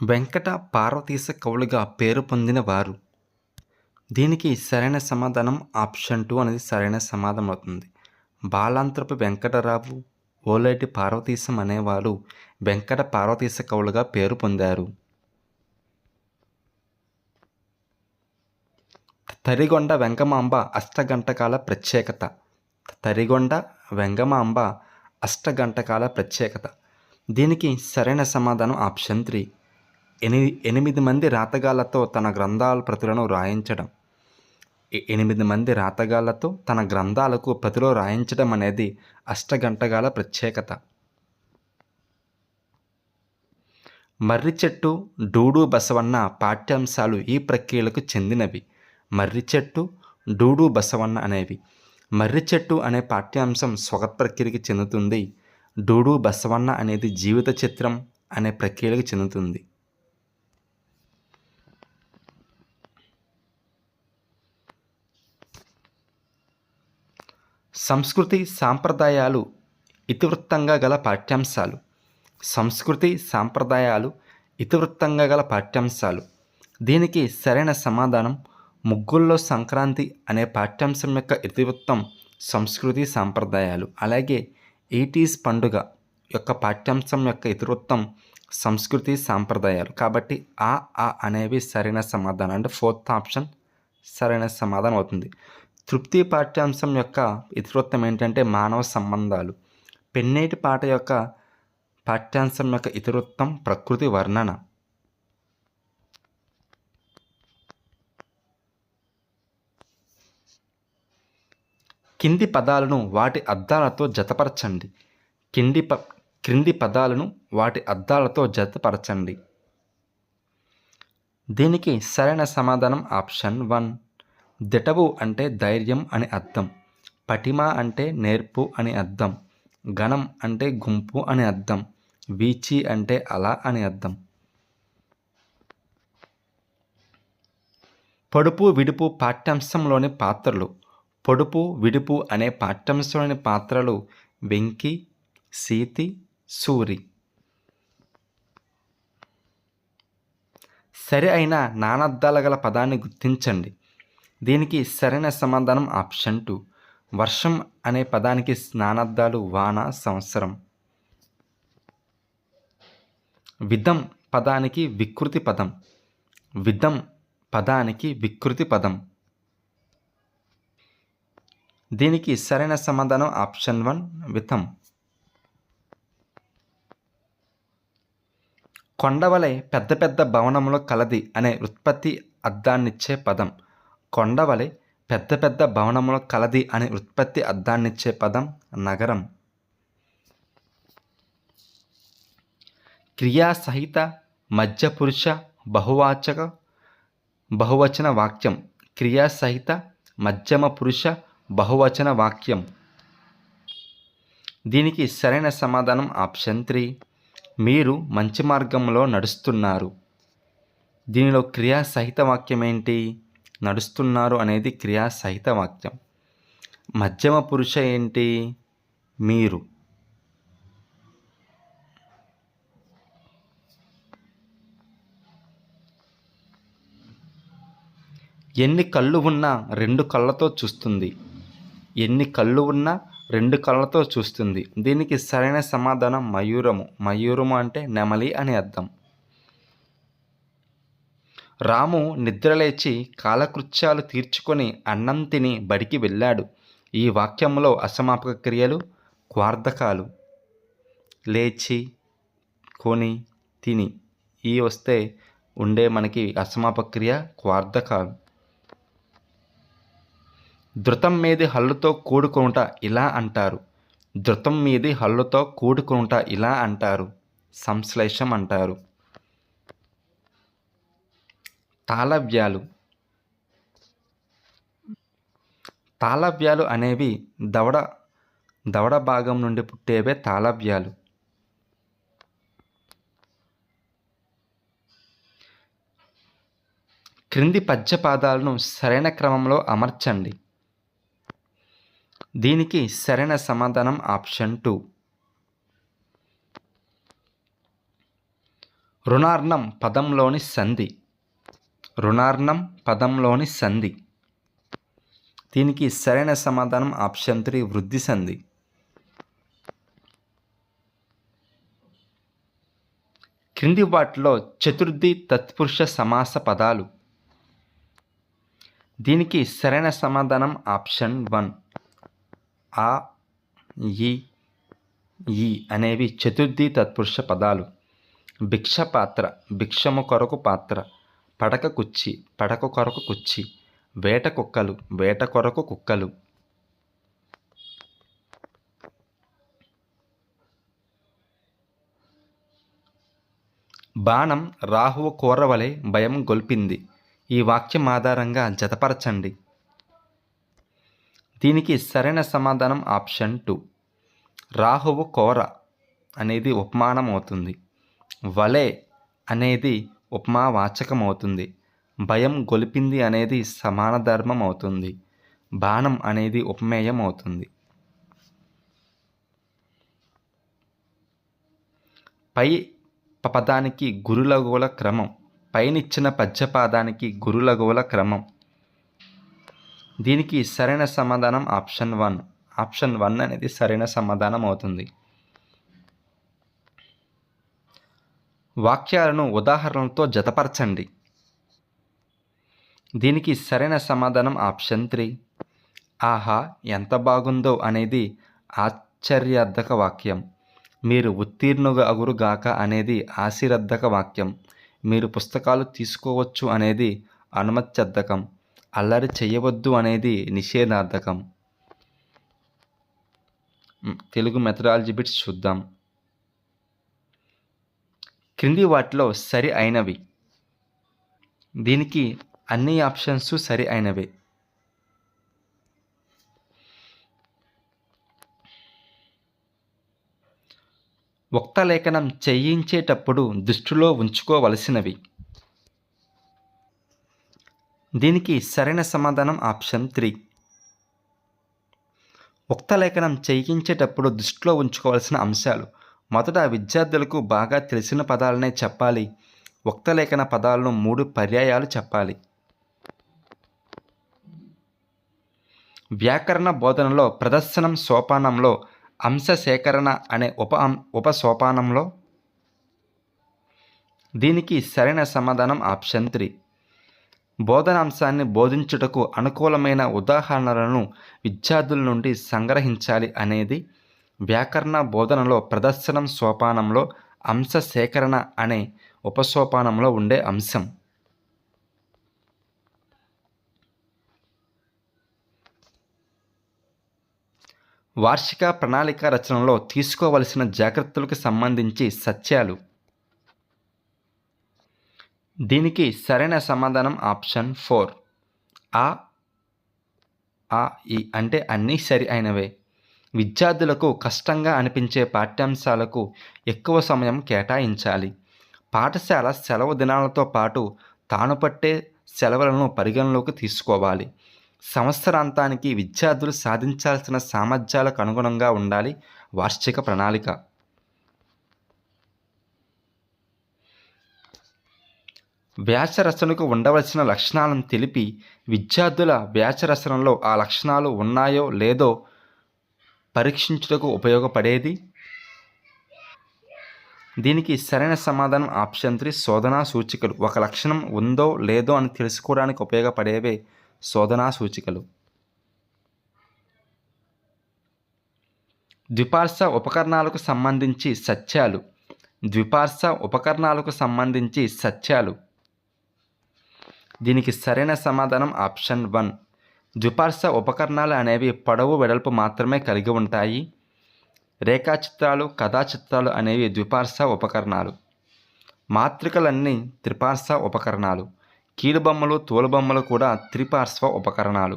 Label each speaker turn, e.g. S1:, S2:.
S1: వెంకట పార్వతీశ కవులుగా పేరు పొందిన వారు. దీనికి సరైన సమాధానం ఆప్షన్ 2 అనేది సరైన సమాధానం అవుతుంది. బాలాంత్రపు వెంకటరావు, ఓలేటి పార్వతీశం అనేవారు వెంకట పార్వతీశ కవులుగా పేరు పొందారు. తరిగొండ వెంగమాంబ అష్టగంటకాల ప్రత్యేకత. తరిగొండ వెంగమాంబ అష్టగంటకాల ప్రత్యేకత. దీనికి సరైన సమాధానం ఆప్షన్ 3. 8 మంది రాతగాళ్లతో తన గ్రంథాల ప్రతులను రాయించడం. 8 మంది రాతగాళ్లతో తన గ్రంథాలకు ప్రతిలో రాయించడం అనేది అష్టగంటకాల ప్రత్యేకత. మర్రి చెట్టు, డూడు బసవన్న పాఠ్యాంశాలు ఈ ప్రక్రియలకు చెందినవి. మర్రి చెట్టు, డూడు బసవన్న అనేవి. మర్రి చెట్టు అనే పాఠ్యాంశం స్వగత ప్రక్రియకి చెందుతుంది. డూడు బసవన్న అనేది జీవిత చిత్రం అనే ప్రక్రియలకు చెందుతుంది. సంస్కృతి సాంప్రదాయాలు ఇతివృత్తంగా గల పాఠ్యాంశాలు. సంస్కృతి సాంప్రదాయాలు ఇతివృత్తంగా గల పాఠ్యాంశాలు. దీనికి సరైన సమాధానం ముగ్గుల్లో సంక్రాంతి అనే పాఠ్యాంశం యొక్క ఇతివృత్తం సంస్కృతి సాంప్రదాయాలు. అలాగే 80s పండుగ యొక్క పాఠ్యాంశం యొక్క ఇతివృత్తం సంస్కృతి సాంప్రదాయాలు. కాబట్టి ఆ అనేవి సరైన సమాధానం, అంటే 4th ఆప్షన్ సరైన సమాధానం అవుతుంది. తృప్తి పాఠ్యాంశం యొక్క ఇతివృత్తం ఏంటంటే మానవ సంబంధాలు. పెన్నేటి పాట యొక్క పాఠ్యాంశం యొక్క ఇతివృత్తం ప్రకృతి వర్ణన. కింది పదాలను వాటి అర్థాలతో జతపరచండి. క్రింది పదాలను వాటి అర్థాలతో జతపరచండి. దీనికి సరైన సమాధానం ఆప్షన్ 1. దిటవు అంటే ధైర్యం అని అర్థం. పటిమ అంటే నేర్పు అని అర్థం. గణం అంటే గుంపు అని అర్థం. వీచి అంటే అల అని అర్థం. పొడుపు విడుపు పాఠ్యాంశంలోని పాత్రలు. పొడుపు విడుపు అనే పాఠ్యాంశంలోని పాత్రలు వెంకి, సీతి, సూరి. సరి అయిన నానర్థాల గల పదాన్ని గుర్తించండి. దీనికి సరైన సమాధానం ఆప్షన్ 2. వర్షం అనే పదానికి నానర్థాలు వాన, సంవత్సరం. విధం పదానికి వికృతి పదం. విధం పదానికి వికృతి పదం. దీనికి సరైన సమాధానం ఆప్షన్ 1 వితం. కొండవలె పెద్ద పెద్ద భవనములు కలది అనే ఉత్పత్తి అర్థాన్నిచ్చే పదం. కొండవలె పెద్ద పెద్ద భవనములు కలది అనే ఉత్పత్తి అర్థాన్నిచ్చే పదం నగరం. క్రియాసహిత మధ్యపురుష బహువచన వాక్యం. క్రియాసహిత మధ్యమ పురుష బహువచన వాక్యం. దీనికి సరైన సమాధానం ఆప్షన్ 3. మీరు మంచి మార్గంలో నడుస్తున్నారు. దీనిలో క్రియాసహిత వాక్యం ఏంటి? నడుస్తున్నారు అనేది క్రియాసహిత వాక్యం. మధ్యమ పురుష ఏంటి? మీరు. ఎన్ని కళ్ళు ఉన్నా 2 కళ్ళతో చూస్తుంది. ఎన్ని కళ్ళు ఉన్నా 2 కళ్ళతో చూస్తుంది. దీనికి సరైన సమాధానం మయూరము. మయూరము అంటే నెమలి అని అర్థం. రాము నిద్రలేచి కాలకృత్యాలు తీర్చుకొని అన్నం తిని బడికి వెళ్ళాడు. ఈ వాక్యంలో అసమాపక క్రియలు క్వార్థకాలు. లేచి, కొని, తిని ఈ వస్తే ఉండే మనకి అసమాపక క్రియ క్వార్థకాలు. ధృతం మీది హల్లుతో కూడుకొనుట ఇలా అంటారు. ధృతం మీది హల్లుతో కూడుకొనుట ఇలా అంటారు. సంశ్లేషం అంటారు. తాళవ్యాలు. తాళవ్యాలు అనేవి దవడ భాగం నుండి పుట్టేవే తాళవ్యాలు. క్రింది పద్యపాదాలను సరైన క్రమంలో అమర్చండి. దీనికి సరైన సమాధానం ఆప్షన్ 2. రుణార్ణం పదంలోని సంధి. రుణార్ణం పదంలోని సంధి. దీనికి సరైన సమాధానం ఆప్షన్ 3 వృద్ధి సంధి. క్రింది వాటిలో చతుర్థి తత్పురుష సమాస పదాలు. దీనికి సరైన సమాధానం ఆప్షన్ 1 ఆ, ఈ, ఈ అనేవి చతుర్థి తత్పురుష పదాలు. భిక్ష పాత్ర, భిక్షము కొరకు పాత్ర. పడక కుర్చీ, పడక కొరకు కుర్చీ. వేట కుక్కలు, వేట కొరకు కుక్కలు. బాణం రాహువు కోరవలే భయం గొల్పింది. ఈ వాక్యం ఆధారంగా జతపరచండి. దీనికి సరైన సమాధానం ఆప్షన్ 2 రాహువు కోర అనేది ఉపమానం అవుతుంది. వలే అనేది ఉపమావాచకం అవుతుంది. భయం గొలిపింది అనేది సమాన ధర్మం అవుతుంది. బాణం అనేది ఉపమేయం అవుతుంది. పై పదానికి గురులగువుల క్రమం. పైనిచ్చిన పద్యపాదానికి గురులగువుల క్రమం. దీనికి సరైన సమాధానం ఆప్షన్ 1. ఆప్షన్ 1 అనేది సరైన సమాధానం అవుతుంది. వాక్యాలను ఉదాహరణలతో జతపరచండి. దీనికి సరైన సమాధానం ఆప్షన్ 3 ఆహా ఎంత బాగుందో అనేది ఆశ్చర్యార్థక వాక్యం. మీరు ఉత్తీర్ణుగా అగురుగాక అనేది ఆశీర్వాదక వాక్యం. మీరు పుస్తకాలు తీసుకోవచ్చు అనేది అనుమత్యర్థకం. అల్లరి చేయవద్దు అనేది నిషేధార్థకం. తెలుగు మెథడాలజీ బిట్స్ చూద్దాం. క్రింది వాటిలో సరి అయినవి. దీనికి అన్ని ఆప్షన్స్ సరి అయినవే. వక్తలేఖనం చేయించేటప్పుడు దృష్టిలో ఉంచుకోవలసినవి. దీనికి సరైన సమాధానం ఆప్షన్ 3 వక్తలేఖనం చేయించేటప్పుడు దృష్టిలో ఉంచుకోవాల్సిన అంశాలు. మొదట విద్యార్థులకు బాగా తెలిసిన పదాలనే చెప్పాలి. వక్తలేఖన పదాలను 3 పర్యాయాలు చెప్పాలి. వ్యాకరణ బోధనలో ప్రదర్శనం సోపానంలో అంశ సేకరణ అనే ఉప సోపానంలో. దీనికి సరైన సమాధానం ఆప్షన్ 3 బోధనాంశాన్ని బోధించుటకు అనుకూలమైన ఉదాహరణలను విద్యార్థుల నుండి సంగ్రహించాలి అనేది వ్యాకరణ బోధనలో ప్రదర్శనం సోపానంలో అంశ సేకరణ అనే ఉపసోపానంలో ఉండే అంశం. వార్షిక ప్రణాళిక రచనలో తీసుకోవలసిన జాగ్రత్తలకు సంబంధించి సత్యాలు. దీనికి సరైన సమాధానం ఆప్షన్ 4 ఆ ఈ అంటే అన్నీ సరి అయినవే. విద్యార్థులకు కష్టంగా అనిపించే పాఠ్యాంశాలకు ఎక్కువ సమయం కేటాయించాలి. పాఠశాల సెలవు దినాలతో పాటు తాను పట్టే సెలవులను పరిగణలోకి తీసుకోవాలి. సంవత్సరాంతానికి విద్యార్థులు సాధించాల్సిన సామర్థ్యాలకు అనుగుణంగా ఉండాలి వార్షిక ప్రణాళిక. వ్యాసరచనకు ఉండవలసిన లక్షణాలను తెలిపి విద్యార్థుల వ్యాసరచనలో ఆ లక్షణాలు ఉన్నాయో లేదో పరీక్షించుటకు ఉపయోగపడేది. దీనికి సరైన సమాధానం ఆప్షన్ 3 శోధనా సూచికలు. ఒక లక్షణం ఉందో లేదో అని తెలుసుకోవడానికి ఉపయోగపడేవే శోధనా సూచికలు. ద్విపార్శ్వ ఉపకరణాలకు సంబంధించి సత్యాలు. ద్విపార్శ్వ ఉపకరణాలకు సంబంధించి సత్యాలు. దీనికి సరైన సమాధానం ఆప్షన్ 1 ద్విపార్శ్వ ఉపకరణాలు అనేవి పొడవు వెడల్పు మాత్రమే కలిగి ఉంటాయి. రేఖాచిత్రాలు కథాచిత్రాలు అనేవి ద్విపార్శ్వ ఉపకరణాలు. మాత్రికలన్నీ త్రిపార్శ్వ ఉపకరణాలు. కీలుబొమ్మలు తోలుబొమ్మలు కూడా త్రిపార్శ్వ ఉపకరణాలు.